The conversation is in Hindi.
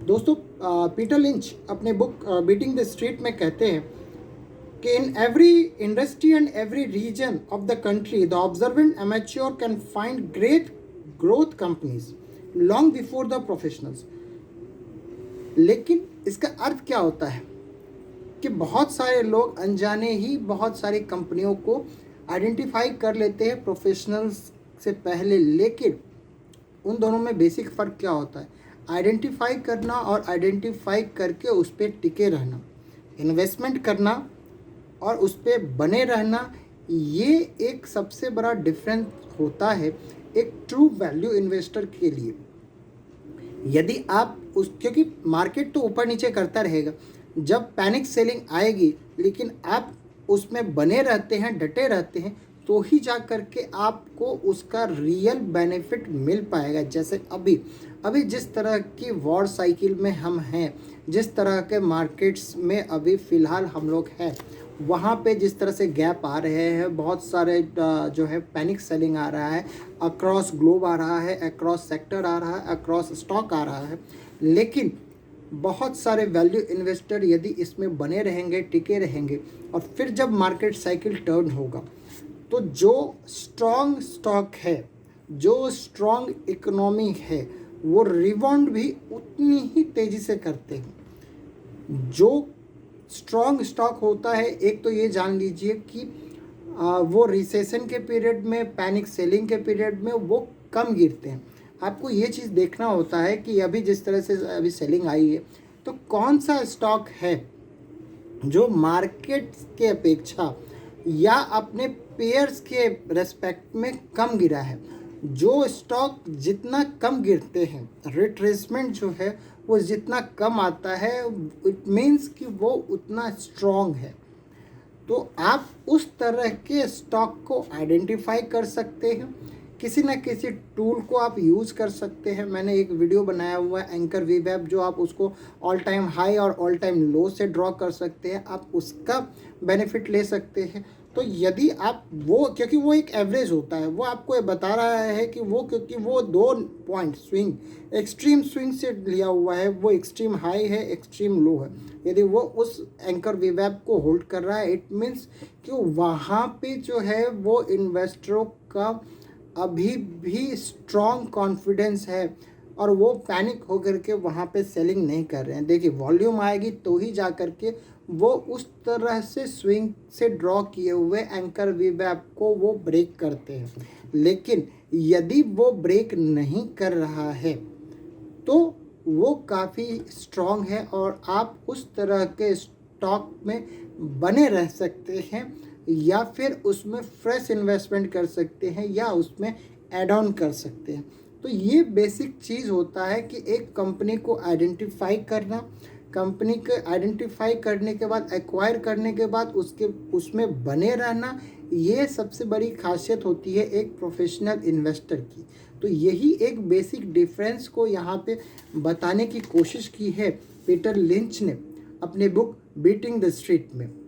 दोस्तों, पीटर लिंच अपने बुक बीटिंग द स्ट्रीट में कहते हैं कि in every industry and every region of the country the observant amateur can find great growth companies long before the professionals. लेकिन इसका अर्थ क्या होता है कि बहुत सारे लोग अनजाने ही बहुत सारी कंपनियों को आइडेंटिफाई कर लेते हैं प्रोफेशनल्स से पहले। लेकिन उन दोनों में बेसिक फ़र्क क्या होता है? आइडेंटिफाई करना और आइडेंटिफाई करके उस पर टिके रहना, इन्वेस्टमेंट करना और उस पर बने रहना, ये एक सबसे बड़ा डिफरेंस होता है एक ट्रू वैल्यू इन्वेस्टर के लिए। यदि आप क्योंकि मार्केट तो ऊपर नीचे करता रहेगा, जब पैनिक सेलिंग आएगी लेकिन आप उसमें बने रहते हैं, डटे रहते हैं, तो ही जा कर के आपको उसका रियल बेनिफिट मिल पाएगा। जैसे अभी जिस तरह की वॉर साइकिल में हम हैं, जिस तरह के मार्केट्स में अभी फ़िलहाल हम लोग हैं, वहाँ पे जिस तरह से गैप आ रहे हैं, बहुत सारे जो है पैनिक सेलिंग आ रहा है, अक्रॉस ग्लोब आ रहा है, अक्रॉस सेक्टर आ रहा है, अक्रॉस स्टॉक आ रहा है। लेकिन बहुत सारे वैल्यू इन्वेस्टर यदि इसमें बने रहेंगे, टिके रहेंगे, और फिर जब मार्केट साइकिल टर्न होगा तो जो स्ट्रॉन्ग स्टॉक है, जो स्ट्रॉन्ग इकोनॉमी है, वो रिबाउंड भी उतनी ही तेज़ी से करते हैं। जो स्ट्रॉन्ग स्टॉक होता है, एक तो ये जान लीजिए कि वो रिसेशन के पीरियड में, पैनिक सेलिंग के पीरियड में वो कम गिरते हैं। आपको ये चीज़ देखना होता है कि अभी जिस तरह से अभी सेलिंग आई है, तो कौन सा स्टॉक है जो मार्केट के अपेक्षा या अपने पेयर्स के रेस्पेक्ट में कम गिरा है। जो स्टॉक जितना कम गिरते हैं, रिट्रेसमेंट जो है वो जितना कम आता है, इट मीन्स कि वो उतना स्ट्रॉन्ग है। तो आप उस तरह के स्टॉक को आइडेंटिफाई कर सकते हैं, किसी न किसी टूल को आप यूज़ कर सकते हैं। मैंने एक वीडियो बनाया हुआ है एंकर वीवेब, जो आप उसको ऑल टाइम हाई और ऑल टाइम लो से ड्रॉ कर सकते हैं, आप उसका बेनिफिट ले सकते हैं। तो यदि आप क्योंकि वो एक एवरेज होता है, वो आपको ये बता रहा है कि क्योंकि वो 2 पॉइंट स्विंग, एक्सट्रीम स्विंग से लिया हुआ है, वो एक्सट्रीम हाई है, एक्सट्रीम लो है। यदि वो उस एंकर वीवेब को होल्ड कर रहा है, इट मीन्स कि वहाँ पे जो है वो इन्वेस्टरों का अभी भी स्ट्रॉन्ग कॉन्फिडेंस है और वो पैनिक होकर के वहाँ पे सेलिंग नहीं कर रहे हैं। देखिए, वॉल्यूम आएगी तो ही जा कर के वो उस तरह से स्विंग से ड्रॉ किए हुए एंकर वीवेब को वो ब्रेक करते हैं। लेकिन यदि वो ब्रेक नहीं कर रहा है तो वो काफ़ी स्ट्रॉन्ग है और आप उस तरह के स्टॉक में बने रह सकते हैं, या फिर उसमें फ्रेश इन्वेस्टमेंट कर सकते हैं, या उसमें ऐड ऑन कर सकते हैं। तो ये बेसिक चीज़ होता है कि एक कंपनी को आइडेंटिफाई करना, कंपनी को आइडेंटिफाई करने के बाद, एक्वायर करने के बाद उसमें बने रहना, ये सबसे बड़ी खासियत होती है एक प्रोफेशनल इन्वेस्टर की। तो यही एक बेसिक डिफरेंस को यहाँ पे बताने की कोशिश की है पीटर लिंच ने अपने बुक बीटिंग द स्ट्रीट में।